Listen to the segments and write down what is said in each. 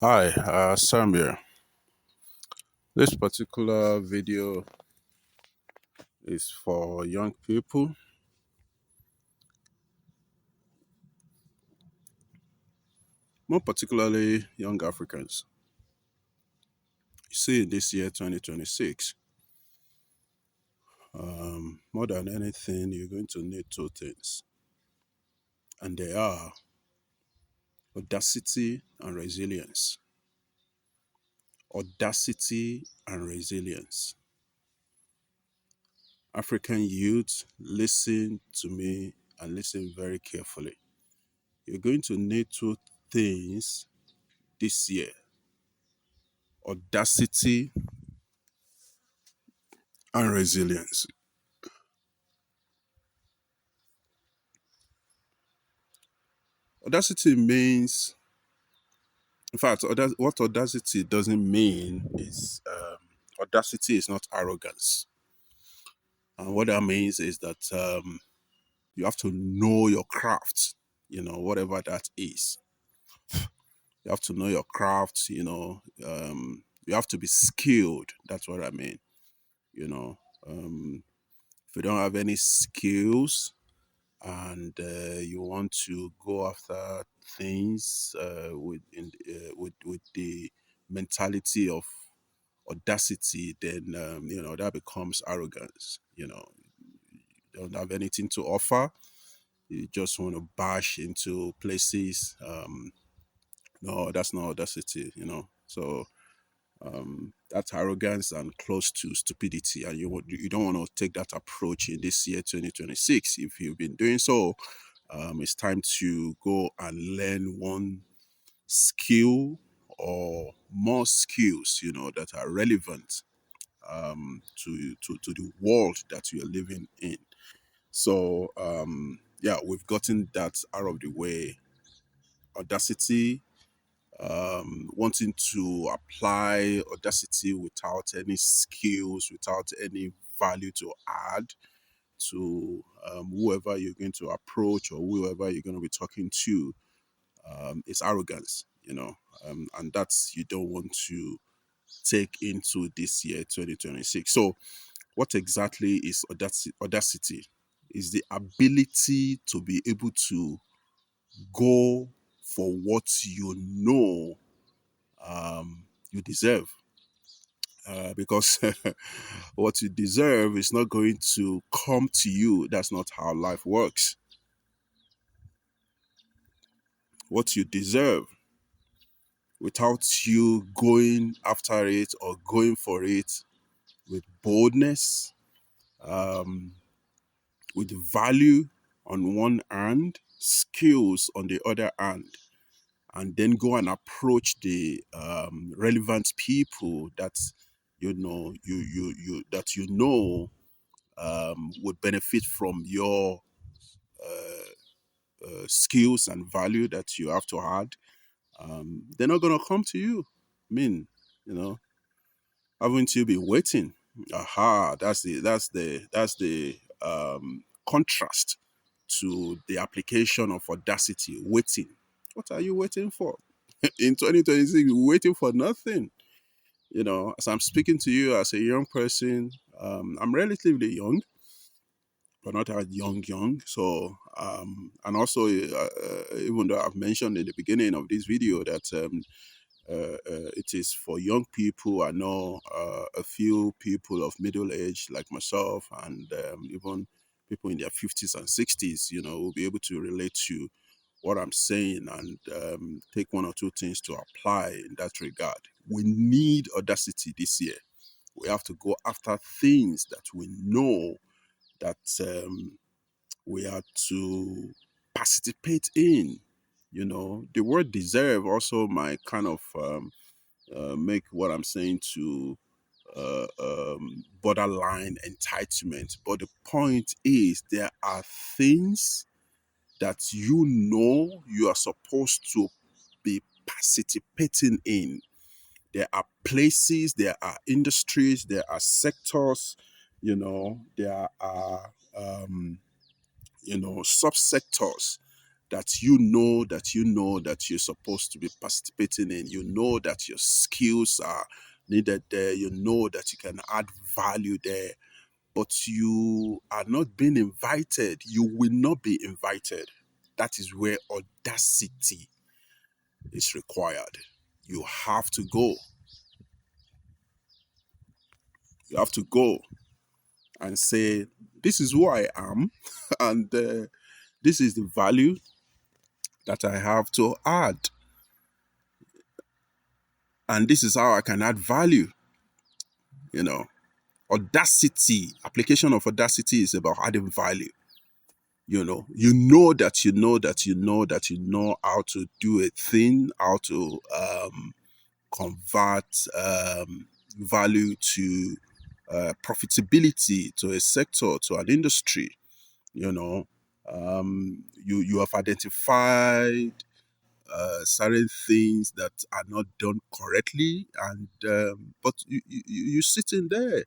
Hi, Sam here. This particular video is for young people, more particularly young Africans. You see, this year, 2026, more than anything, you're going to need two things, and they are audacity and resilience. Audacity and resilience. African youth, listen to me and listen very carefully. You're going to need two things this year: audacity and resilience. Audacity means, in fact, what audacity doesn't mean is audacity is not arrogance. And what that means is that you have to know your craft, whatever that is. You have to know your craft, you have to be skilled. That's what I mean, you know. If you don't have any skills, and you want to go after things with the mentality of audacity, then that becomes arrogance. You don't have anything to offer. You just want to bash into places. No, that's not audacity. So that's arrogance and close to stupidity, and you don't want to take that approach in this year 2026. If you've been doing so, it's time to go and learn one skill or more skills, that are relevant to the world that you're living in. So, yeah, we've gotten that out of the way. Audacity, wanting to apply audacity without any skills, without any value to add to whoever you're going to approach or whoever you're going to be talking to, it's arrogance, and that's you don't want to take into this year 2026. So, what exactly is audacity? Audacity is the ability to be able to go for what you deserve. Because what you deserve is not going to come to you. That's not how life works. What you deserve, without you going after it or going for it with boldness, um, with value on one hand, skills on the other hand, and then go and approach the relevant people that would benefit from your skills and value that you have to add. They're not gonna come to you. I mean, you know, haven't you been waiting? Aha, that's the contrast to the application of audacity. Waiting. What are you waiting for? In 2026, you're waiting for nothing. As I'm speaking to you as a young person, I'm relatively young, but not that young. So, and also, even though I've mentioned in the beginning of this video that it is for young people. I know a few people of middle age like myself, and even people in their 50s and 60s, will be able to relate to what I'm saying and take one or two things to apply in that regard. We need audacity this year. We have to go after things that we know that we are to participate in. The word deserve also might kind of make what I'm saying to borderline entitlement. But the point is, there are things that you are supposed to be participating in. There are places, there are industries, there are sectors, there are subsectors that that you're supposed to be participating in. You know that your skills are needed there. You know that you can add value there, but you are not being invited. You will not be invited. That is where audacity is required. You have to go. You have to go and say, this is who I am, and this is the value that I have to add, and this is how I can add value. You know, Audacity, application of Audacity is about adding value. You know how to do a thing, how to convert value to profitability to a sector, to an industry. You have identified certain things that are not done correctly, and but you sitting there,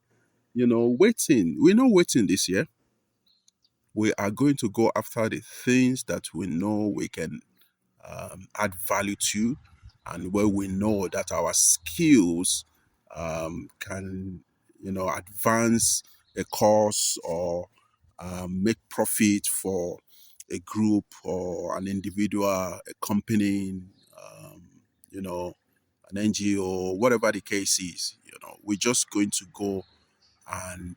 waiting. We're not waiting this year. We are going to go after the things that we know we can add value to, and where we know that our skills can, advance a cause or make profit for a group or an individual, a company, um, you know, an NGO, whatever the case is. We're just going to go and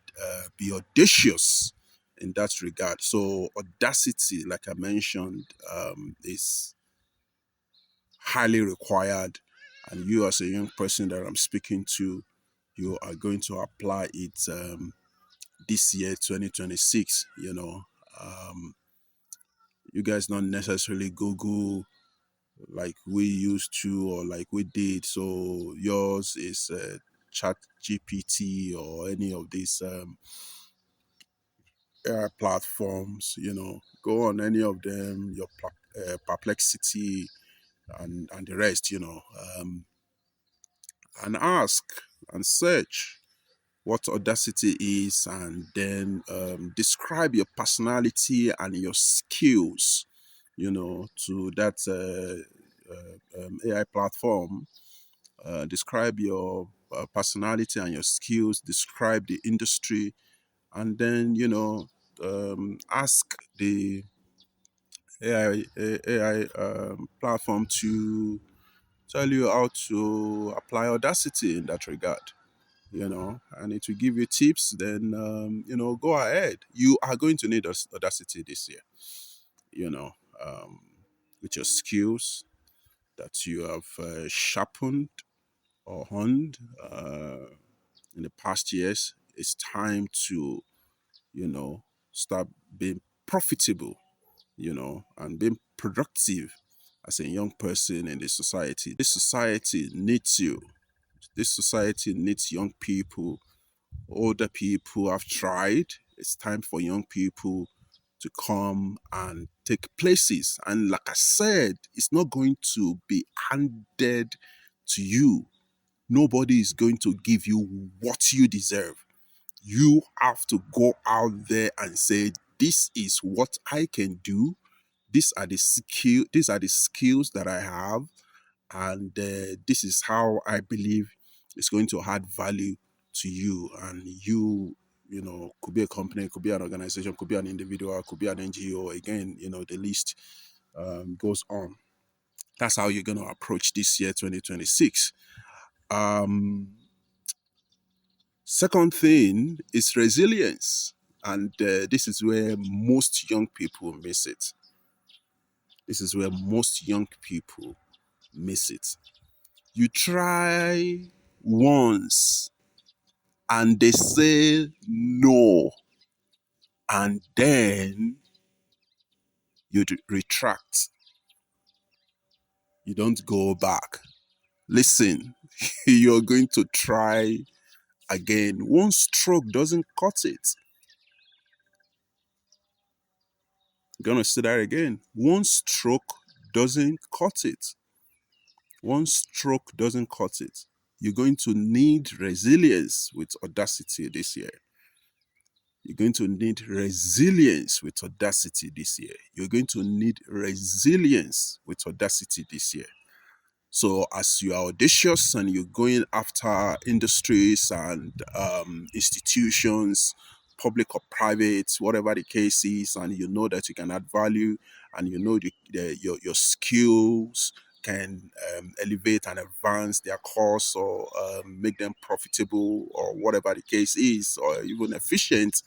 be audacious in that regard. So audacity, like I mentioned, is highly required. And you, as a young person that I'm speaking to, you are going to apply it this year, 2026. You guys not necessarily Google like we used to or like we did. So yours is Chat GPT or any of these AI platforms. Go on any of them, your perplexity and the rest. And ask and search what audacity is, and then describe your personality and your skills, to that AI platform. Describe your personality and your skills, describe the industry, and then, ask the AI platform to tell you how to apply audacity in that regard. And it will give you tips. Then, go ahead. You are going to need audacity this year, you know, um, with your skills that you have sharpened or honed in the past years. It's time to, start being profitable, and being productive as a young person in this society. This society needs you. This society needs young people. Older people have tried. It's time for young people to come and take places. And like I said, it's not going to be handed to you. Nobody is going to give you what you deserve. You have to go out there and say, this is what I can do. These are the skills that I have, and this is how I believe it's going to add value to you. And could be a company, could be an organization, could be an individual, could be an NGO. Again, the list goes on. That's how you're going to approach this year, 2026. Um, Second thing is resilience. And this is where most young people miss it. This is where most young people miss it. You try once and they say no, and then you retract. You don't go back. Listen, you're going to try again. One stroke doesn't cut it. I'm gonna say that again. One stroke doesn't cut it. One stroke doesn't cut it. You're going to need resilience with audacity this year. You're going to need resilience with Audacity this year. You're going to need resilience with Audacity this year. So as you are audacious and you're going after industries and institutions, public or private, whatever the case is, and you know that you can add value, and you know your skills can elevate and advance their course, or make them profitable, or whatever the case is, or even efficient,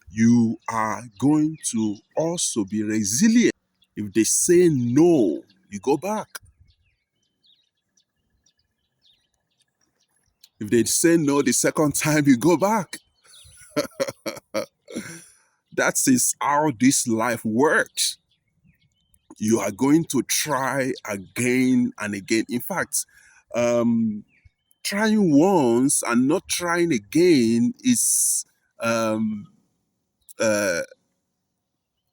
you are going to also be resilient. If they say no, you go back. If they say no the second time, you go back. That is how this life works. You are going to try again and again. In fact, um, trying once and not trying again is um, uh,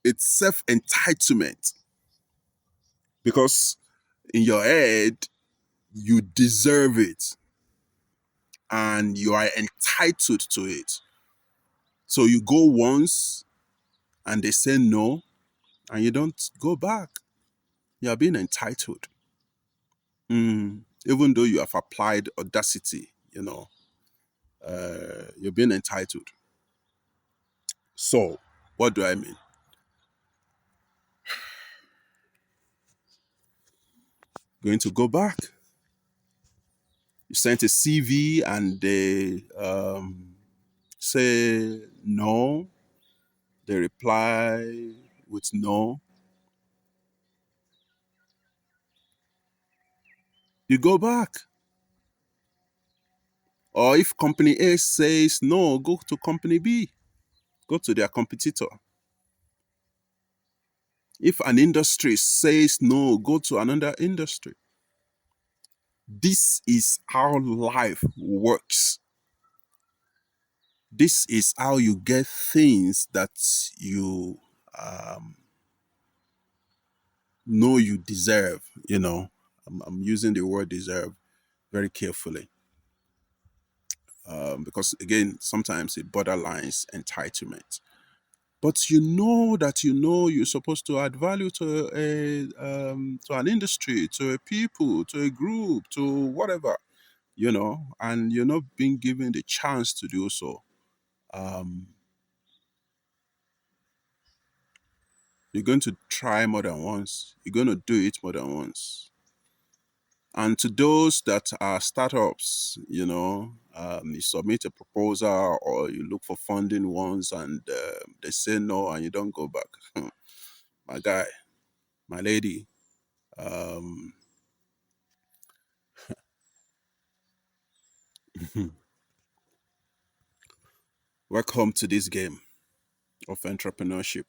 it's self entitlement, because in your head you deserve it and you are entitled to it. So you go once and they say no, and you don't go back. You are being entitled. Even though you have applied Audacity, you're being entitled. So, what do I mean? Going to go back. You sent a CV and they say no. They reply with no. You go back. Or if company A says no, go to company B. Go to their competitor. If an industry says no, go to another industry. This is how life works. This is how you get things that you um, know you deserve. I'm using the word deserve very carefully, because again, sometimes it borderlines entitlement. But you know that you're supposed to add value to an industry, to a people, to a group, to whatever, and you're not being given the chance to do so. Um, you're going to try more than once. You're going to do it more than once. And to those that are startups, you submit a proposal or you look for funding once and they say no and you don't go back. My guy, my lady, um, welcome to this game of entrepreneurship.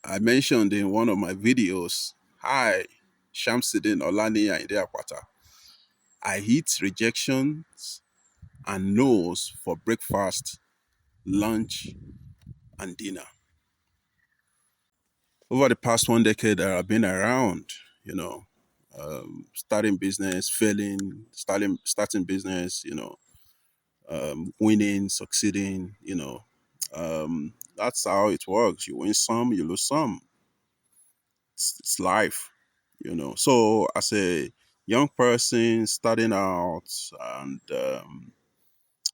I mentioned in one of my videos, hi, Shamsuddin Olani Ainde Apata. I hit rejections and no's for breakfast, lunch, and dinner. Over the past 1 decade, I've been around, you know, starting business, failing, starting business, winning, succeeding, that's how it works. You win some, you lose some. It's life, So as a young person starting out and,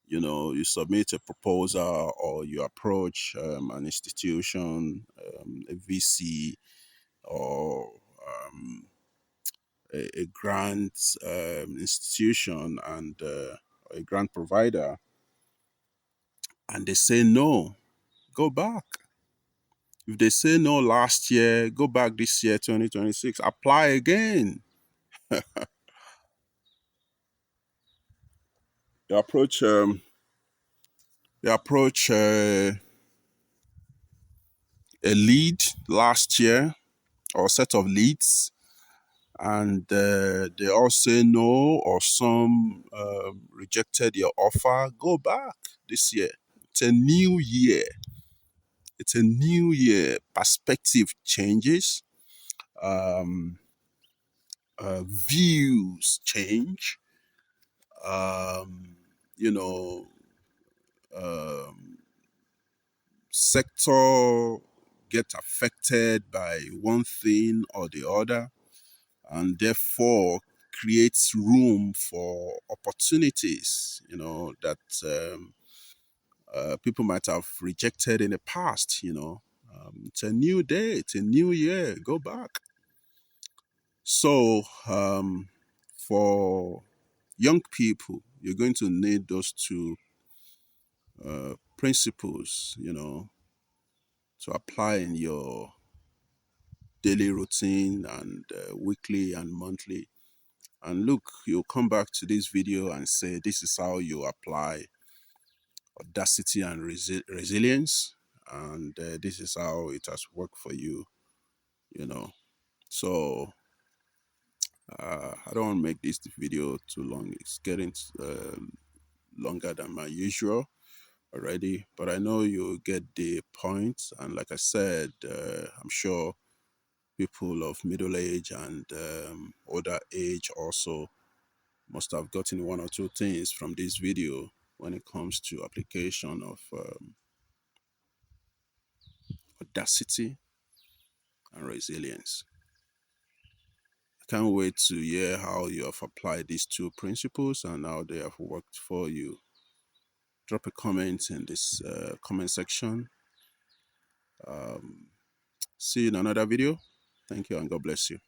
you submit a proposal or you approach an institution, a VC, or a grant institution and a grant provider, and they say no, go back. If they say no last year, go back this year, 2026, apply again. You approach, a lead last year or a set of leads, and they all say no, or some rejected your offer. Go back this year. It's a new year. It's a new year. Perspective changes. Um, Views change. Um, you know, um, sector get affected by one thing or the other, and therefore creates room for opportunities, that people might have rejected in the past. It's a new day, it's a new year, go back. So, for young people, you're going to need those two principles, to apply in your daily routine and weekly and monthly. And look, you'll come back to this video and say, this is how you apply audacity and resilience. And this is how it has worked for you, you know. So, I don't want to make this video too long. It's getting longer than my usual already, but I know you get the point. And like I said, I'm sure people of middle age and older age also must have gotten one or two things from this video when it comes to application of audacity and resilience. I can't wait to hear how you have applied these two principles and how they have worked for you. Drop a comment in this comment section. See you in another video. Thank you and God bless you.